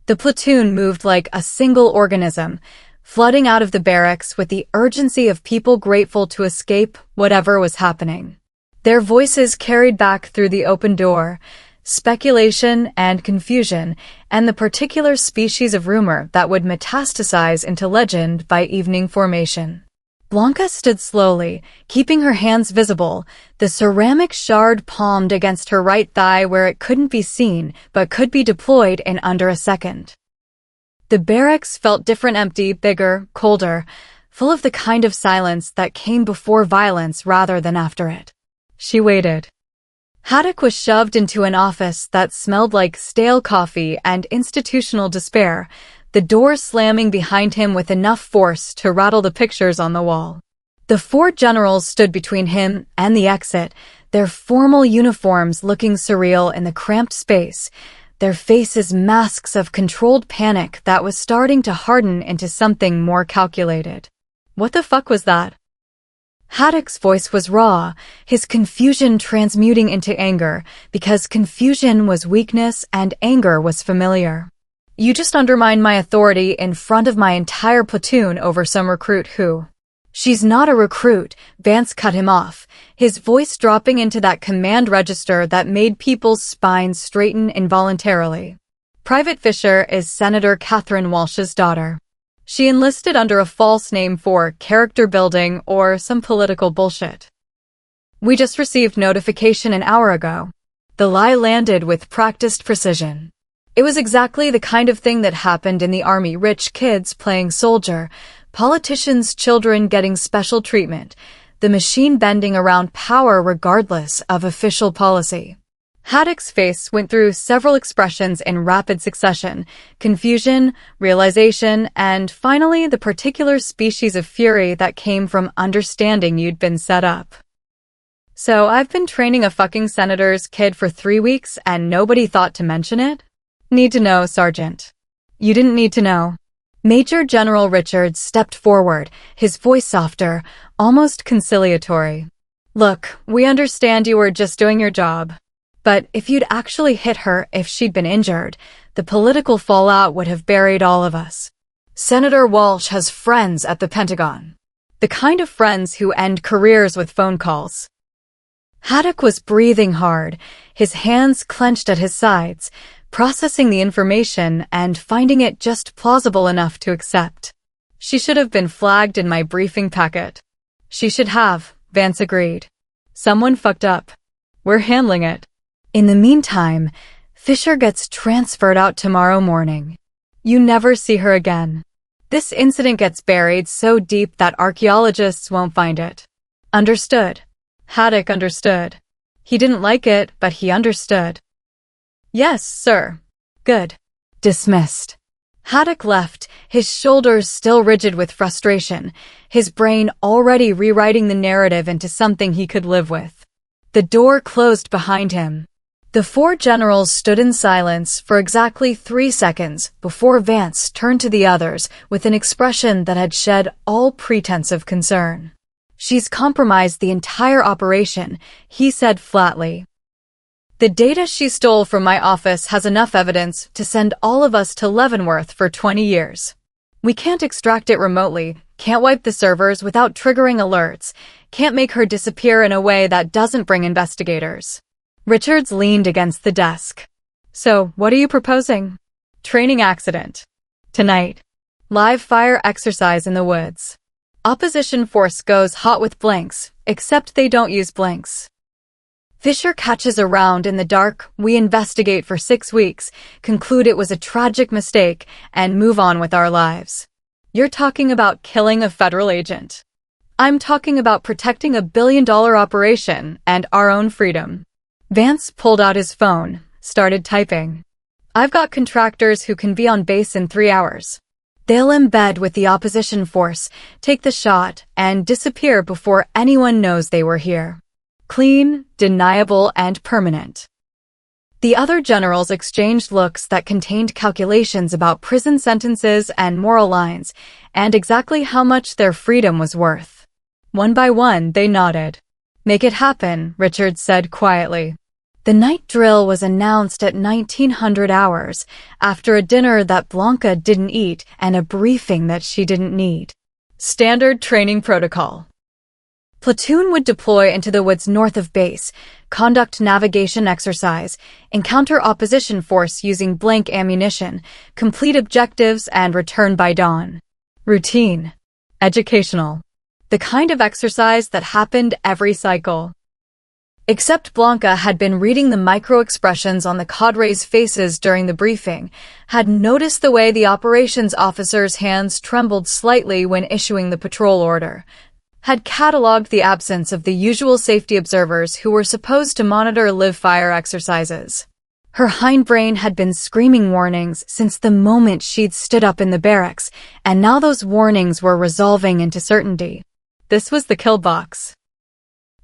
The platoon moved like a single organism, flooding out of the barracks with the urgency of people grateful to escape whatever was happening. Their voices carried back through the open door, speculation and confusion, and the particular species of rumor that would metastasize into legend by evening formation. Blanca stood slowly, keeping her hands visible, the ceramic shard palmed against her right thigh where it couldn't be seen but could be deployed in under a second. The barracks felt different, empty, bigger, colder, full of the kind of silence that came before violence rather than after it. She waited. Haddock was shoved into an office that smelled like stale coffee and institutional despair, the door slamming behind him with enough force to rattle the pictures on the wall. The 4 generals stood between him and the exit, their formal uniforms looking surreal in the cramped space, their faces masks of controlled panic that was starting to harden into something more calculated. What the fuck was that? Haddock's voice was raw, his confusion transmuting into anger, because confusion was weakness and anger was familiar. "You just undermined my authority in front of my entire platoon over some recruit who..." "She's not a recruit," Vance cut him off, his voice dropping into that command register that made people's spines straighten involuntarily. "Private Fisher is Senator Catherine Walsh's daughter. She enlisted under a false name for character building or some political bullshit. We just received notification an hour ago." The lie landed with practiced precision. It was exactly the kind of thing that happened in the army: rich kids playing soldier, politicians' children getting special treatment, the machine bending around power regardless of official policy. Haddock's face went through several expressions in rapid succession: confusion, realization, and finally the particular species of fury that came from understanding you'd been set up. "So I've been training a fucking senator's kid for 3 weeks and nobody thought to mention it? Need to know, Sergeant." "You didn't need to know." Major General Richards stepped forward, his voice softer, almost conciliatory. "Look, we understand you were just doing your job. But if you'd actually hit her if she'd been injured, the political fallout would have buried all of us. Senator Walsh has friends at the Pentagon. The kind of friends who end careers with phone calls." Haddock was breathing hard, his hands clenched at his sides, processing the information and finding it just plausible enough to accept. "She should have been flagged in my briefing packet." "She should have," Vance agreed. "Someone fucked up. We're handling it." In the meantime, Fisher gets transferred out tomorrow morning. You never see her again. This incident gets buried so deep that archaeologists won't find it. Understood. Haddock understood. He didn't like it, but he understood. Yes, sir. Good. Dismissed. Haddock left, his shoulders still rigid with frustration, his brain already rewriting the narrative into something he could live with. The door closed behind him. The four generals stood in silence for exactly 3 seconds before Vance turned to the others with an expression that had shed all pretense of concern. She's compromised the entire operation, he said flatly. The data she stole from my office has enough evidence to send all of us to Leavenworth for 20 years. We can't extract it remotely, can't wipe the servers without triggering alerts, can't make her disappear in a way that doesn't bring investigators. Richards leaned against the desk. So, what are you proposing? Training accident. Tonight. Live fire exercise in the woods. Opposition force goes hot with blanks, except they don't use blanks. Fisher catches a round in the dark, we investigate for 6 weeks, conclude it was a tragic mistake, and move on with our lives. You're talking about killing a federal agent. I'm talking about protecting $1 billion operation and our own freedom. Vance pulled out his phone, started typing. I've got contractors who can be on base in 3 hours. They'll embed with the opposition force, take the shot, and disappear before anyone knows they were here. Clean, deniable, and permanent. The other generals exchanged looks that contained calculations about prison sentences and moral lines, and exactly how much their freedom was worth. One by one, they nodded. Make it happen, Richards said quietly. The night drill was announced at 1900 hours, after a dinner that Blanca didn't eat and a briefing that she didn't need. Standard training protocol. Platoon would deploy into the woods north of base, conduct navigation exercise, encounter opposition force using blank ammunition, complete objectives, and return by dawn. Routine. Educational. The kind of exercise that happened every cycle. Except Blanca had been reading the micro-expressions on the cadres' faces during the briefing, had noticed the way the operations officers' hands trembled slightly when issuing the patrol order, had cataloged the absence of the usual safety observers who were supposed to monitor live fire exercises. Her hindbrain had been screaming warnings since the moment she'd stood up in the barracks, and now those warnings were resolving into certainty. This was the kill box.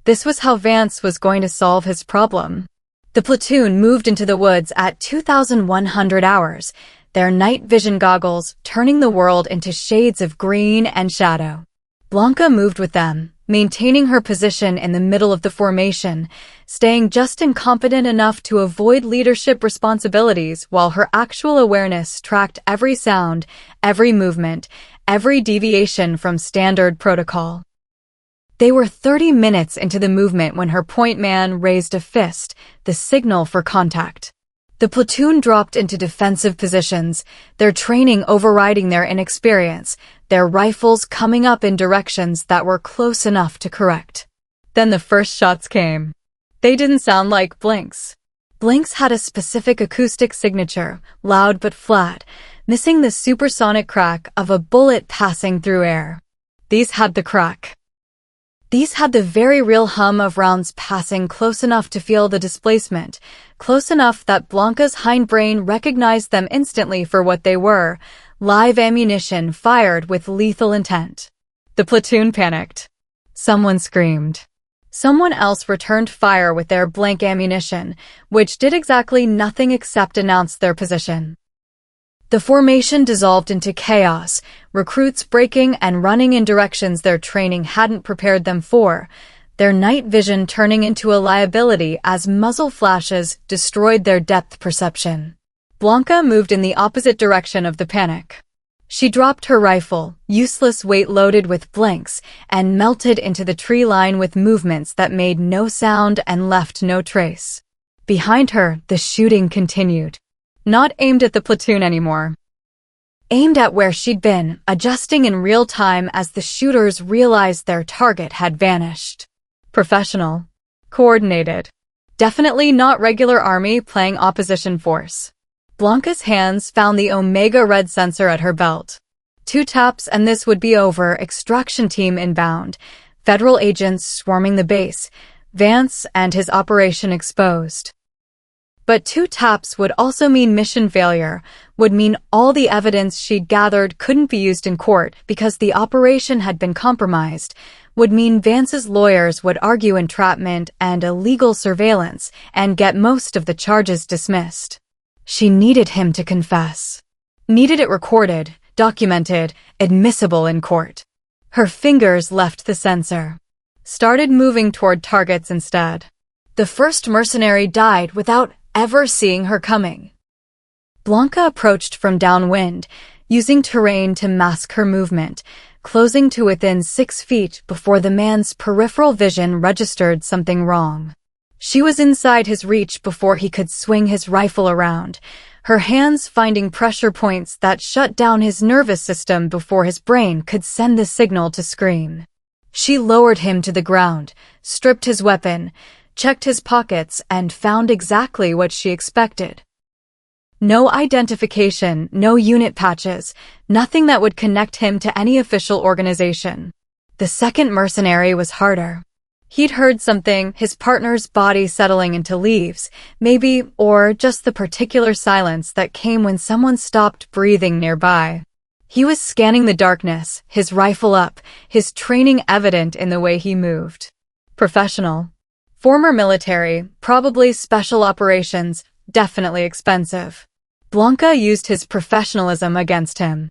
This was how Vance was going to solve his problem. The platoon moved into the woods at 2100 hours, their night vision goggles turning the world into shades of green and shadow. Blanca moved with them, maintaining her position in the middle of the formation, staying just incompetent enough to avoid leadership responsibilities while her actual awareness tracked every sound, every movement, every deviation from standard protocol. They were 30 minutes into the movement when her point man raised a fist, the signal for contact. The platoon dropped into defensive positions, their training overriding their inexperience, their rifles coming up in directions that were close enough to correct. Then the first shots came. They didn't sound like blinks. Blinks had a specific acoustic signature, loud but flat, missing the supersonic crack of a bullet passing through air. These had the crack. These had the very real hum of rounds passing close enough to feel the displacement, close enough that Blanca's hindbrain recognized them instantly for what they were, live ammunition fired with lethal intent. The platoon panicked. Someone screamed. Someone else returned fire with their blank ammunition, which did exactly nothing except announce their position. The formation dissolved into chaos, recruits breaking and running in directions their training hadn't prepared them for, their night vision turning into a liability as muzzle flashes destroyed their depth perception. Blanca moved in the opposite direction of the panic. She dropped her rifle, useless weight loaded with blanks, and melted into the tree line with movements that made no sound and left no trace. Behind her, the shooting continued. Not aimed at the platoon anymore. Aimed at where she'd been, adjusting in real time as the shooters realized their target had vanished. Professional. Coordinated. Definitely not regular army playing opposition force. Blanca's hands found the Omega red sensor at her belt. 2 taps and this would be over. Extraction team inbound. Federal agents swarming the base, Vance and his operation exposed. But 2 taps would also mean mission failure, would mean all the evidence she'd gathered couldn't be used in court because the operation had been compromised, would mean Vance's lawyers would argue entrapment and illegal surveillance and get most of the charges dismissed. She needed him to confess. Needed it recorded, documented, admissible in court. Her fingers left the sensor. Started moving toward targets instead. The first mercenary died without ever seeing her coming. Blanca approached from downwind, using terrain to mask her movement, closing to within 6 feet before the man's peripheral vision registered something wrong. She was inside his reach before he could swing his rifle around, her hands finding pressure points that shut down his nervous system before his brain could send the signal to scream. She lowered him to the ground, stripped his weapon, checked his pockets, and found exactly what she expected. No identification, no unit patches, nothing that would connect him to any official organization. The second mercenary was harder. He'd heard something, his partner's body settling into leaves, maybe, or just the particular silence that came when someone stopped breathing nearby. He was scanning the darkness, his rifle up, his training evident in the way he moved. Professional. Former military, probably special operations, definitely expensive. Blanca used his professionalism against him.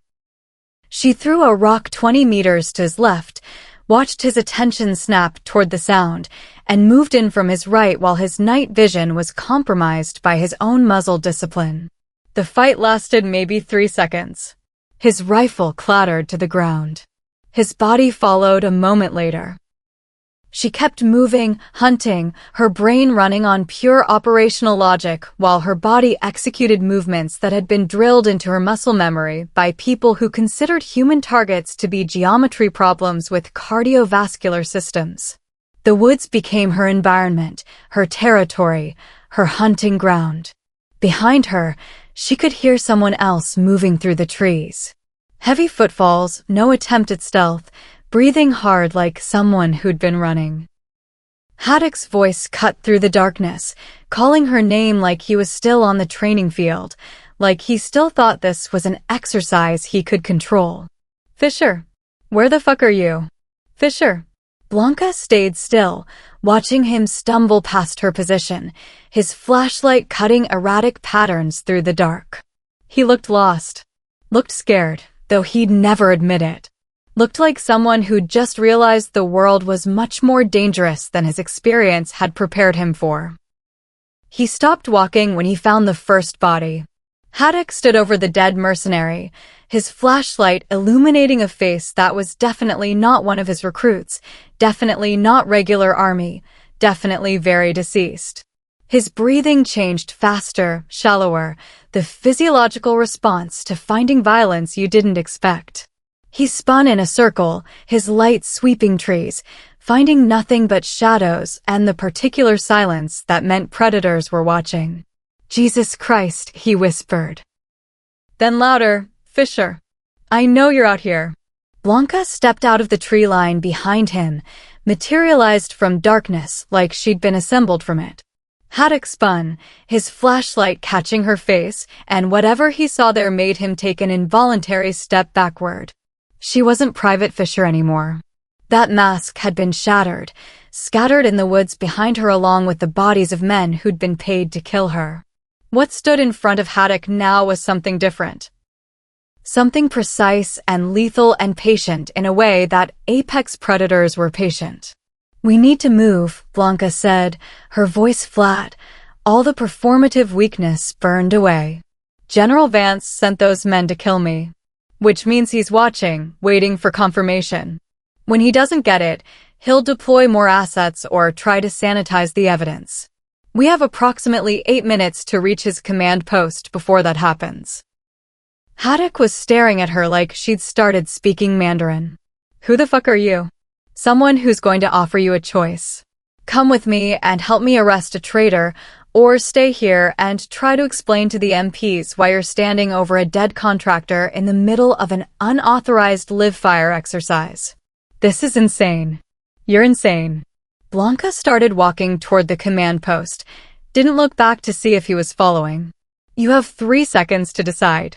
She threw a rock 20 meters to his left, watched his attention snap toward the sound, and moved in from his right while his night vision was compromised by his own muzzle discipline. The fight lasted maybe 3 seconds. His rifle clattered to the ground. His body followed a moment later. She kept moving, hunting, her brain running on pure operational logic while her body executed movements that had been drilled into her muscle memory by people who considered human targets to be geometry problems with cardiovascular systems. The woods became her environment, her territory, her hunting ground. Behind her, she could hear someone else moving through the trees. Heavy footfalls, no attempt at stealth, breathing hard like someone who'd been running. Haddock's voice cut through the darkness, calling her name like he was still on the training field, like he still thought this was an exercise he could control. Fisher. Where the fuck are you? Fisher. Blanca stayed still, watching him stumble past her position, his flashlight cutting erratic patterns through the dark. He looked lost. Looked scared, though he'd never admit it. Looked like someone who'd just realized the world was much more dangerous than his experience had prepared him for. He stopped walking when he found the first body. Haddock stood over the dead mercenary, his flashlight illuminating a face that was definitely not one of his recruits, definitely not regular army, definitely very deceased. His breathing changed faster, shallower, the physiological response to finding violence you didn't expect. He spun in a circle, his light sweeping trees, finding nothing but shadows and the particular silence that meant predators were watching. Jesus Christ, he whispered. Then louder, Fisher. I know you're out here. Blanca stepped out of the tree line behind him, materialized from darkness like she'd been assembled from it. Haddock spun, his flashlight catching her face, and whatever he saw there made him take an involuntary step backward. She wasn't Private Fisher anymore. That mask had been shattered, scattered in the woods behind her along with the bodies of men who'd been paid to kill her. What stood in front of Haddock now was something different. Something precise and lethal and patient in a way that apex predators were patient. We need to move, Blanca said, her voice flat, all the performative weakness burned away. General Vance sent those men to kill me. Which means he's watching, waiting for confirmation. When he doesn't get it, he'll deploy more assets or try to sanitize the evidence. We have approximately 8 minutes to reach his command post before that happens. Haddock was staring at her like she'd started speaking Mandarin. Who the fuck are you? Someone who's going to offer you a choice. Come with me and help me arrest a traitor, or stay here and try to explain to the MPs why you're standing over a dead contractor in the middle of an unauthorized live-fire exercise. This is insane. You're insane. Blanca started walking toward the command post, didn't look back to see if he was following. You have 3 seconds to decide.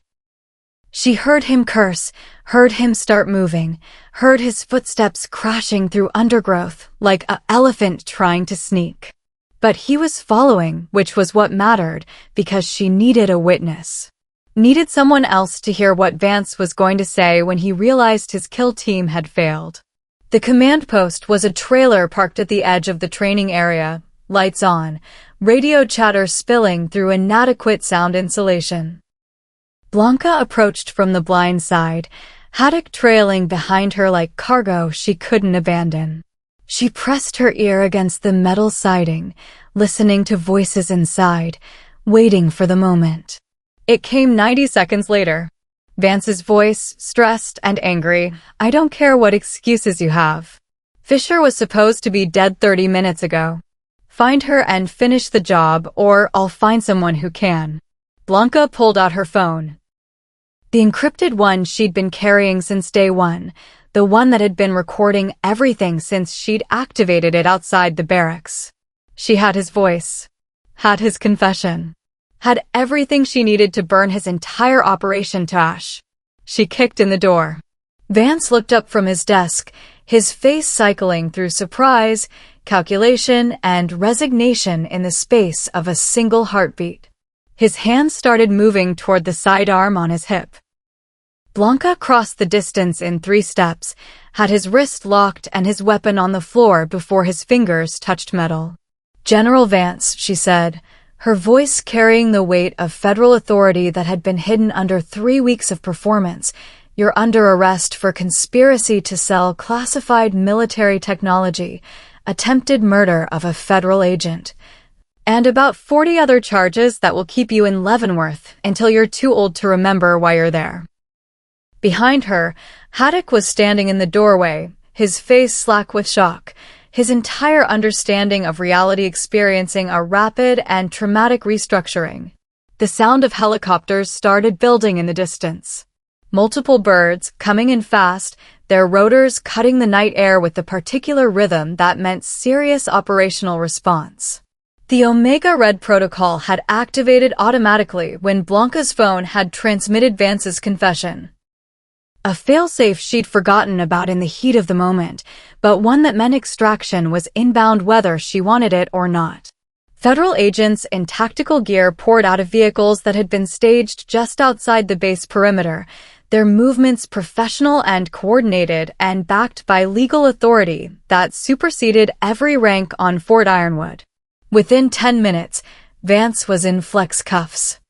She heard him curse, heard him start moving, heard his footsteps crashing through undergrowth like an elephant trying to sneak. But he was following, which was what mattered, because she needed a witness. Needed someone else to hear what Vance was going to say when he realized his kill team had failed. The command post was a trailer parked at the edge of the training area, lights on, radio chatter spilling through inadequate sound insulation. Blanca approached from the blind side, Haddock trailing behind her like cargo she couldn't abandon. She pressed her ear against the metal siding, listening to voices inside, waiting for the moment. It came 90 seconds later. Vance's voice, stressed and angry. I don't care what excuses you have. Fisher was supposed to be dead 30 minutes ago. Find her and finish the job, or I'll find someone who can. Blanca pulled out her phone. The encrypted one she'd been carrying since day one, the one that had been recording everything since she'd activated it outside the barracks. She had his voice, had his confession, had everything she needed to burn his entire operation to ash. She kicked in the door. Vance looked up from his desk, his face cycling through surprise, calculation, and resignation in the space of a single heartbeat. His hand started moving toward the sidearm on his hip. Blanca crossed the distance in 3 steps, had his wrist locked and his weapon on the floor before his fingers touched metal. General Vance, she said, her voice carrying the weight of federal authority that had been hidden under 3 weeks of performance. You're under arrest for conspiracy to sell classified military technology, attempted murder of a federal agent, and about 40 other charges that will keep you in Leavenworth until you're too old to remember why you're there. Behind her, Haddock was standing in the doorway, his face slack with shock, his entire understanding of reality experiencing a rapid and traumatic restructuring. The sound of helicopters started building in the distance. Multiple birds, coming in fast, their rotors cutting the night air with the particular rhythm that meant serious operational response. The Omega Red protocol had activated automatically when Blanca's phone had transmitted Vance's confession. A failsafe she'd forgotten about in the heat of the moment, but one that meant extraction was inbound whether she wanted it or not. Federal agents in tactical gear poured out of vehicles that had been staged just outside the base perimeter, their movements professional and coordinated and backed by legal authority that superseded every rank on Fort Ironwood. Within 10 minutes, Vance was in flex cuffs.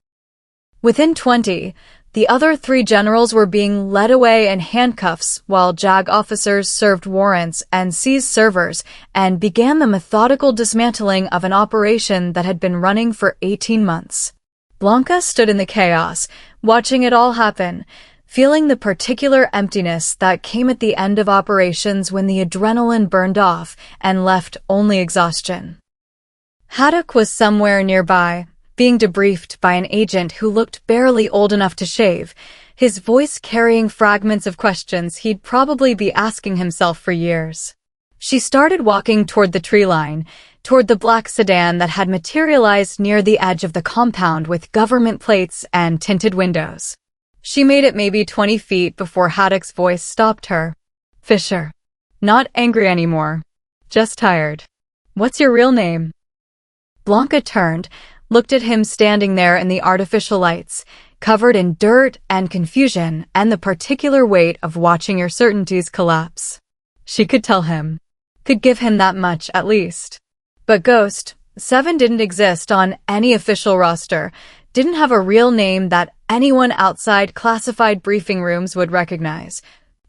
Within 20, the other 3 generals were being led away in handcuffs while JAG officers served warrants and seized servers and began the methodical dismantling of an operation that had been running for 18 months. Blanca stood in the chaos, watching it all happen, feeling the particular emptiness that came at the end of operations when the adrenaline burned off and left only exhaustion. Haddock was somewhere nearby, being debriefed by an agent who looked barely old enough to shave, his voice carrying fragments of questions he'd probably be asking himself for years. She started walking toward the tree line, toward the black sedan that had materialized near the edge of the compound with government plates and tinted windows. She made it maybe 20 feet before Haddock's voice stopped her. Fisher. Not angry anymore. Just tired. What's your real name? Blanca turned, looked at him standing there in the artificial lights, covered in dirt and confusion and the particular weight of watching your certainties collapse. She could tell him. Could give him that much, at least. But Ghost, 7 didn't exist on any official roster, didn't have a real name that anyone outside classified briefing rooms would recognize,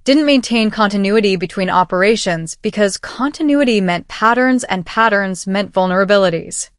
didn't maintain continuity between operations because continuity meant patterns and patterns meant vulnerabilities.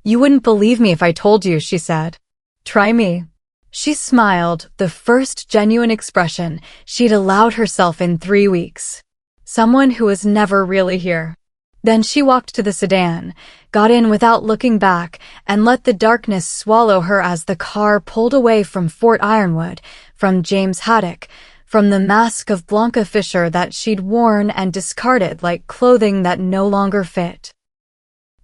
You wouldn't believe me if I told you, she said. Try me. She smiled, the first genuine expression she'd allowed herself in 3 weeks. Someone who was never really here. Then she walked to the sedan, got in without looking back, and let the darkness swallow her as the car pulled away from Fort Ironwood, from James Haddock, from the mask of Blanca Fisher that she'd worn and discarded like clothing that no longer fit.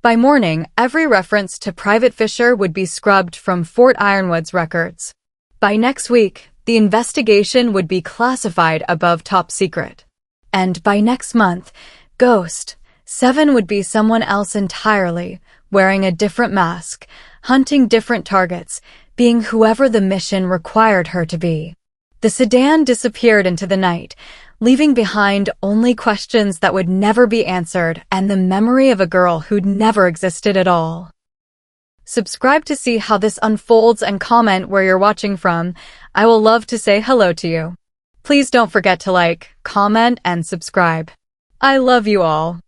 By morning, every reference to Private Fisher would be scrubbed from Fort Ironwood's records. By next week, the investigation would be classified above top secret. And by next month, Ghost 7 would be someone else entirely, wearing a different mask, hunting different targets, being whoever the mission required her to be. The sedan disappeared into the night, leaving behind only questions that would never be answered and the memory of a girl who'd never existed at all. Subscribe to see how this unfolds and comment where you're watching from. I will love to say hello to you. Please don't forget to like, comment, and subscribe. I love you all.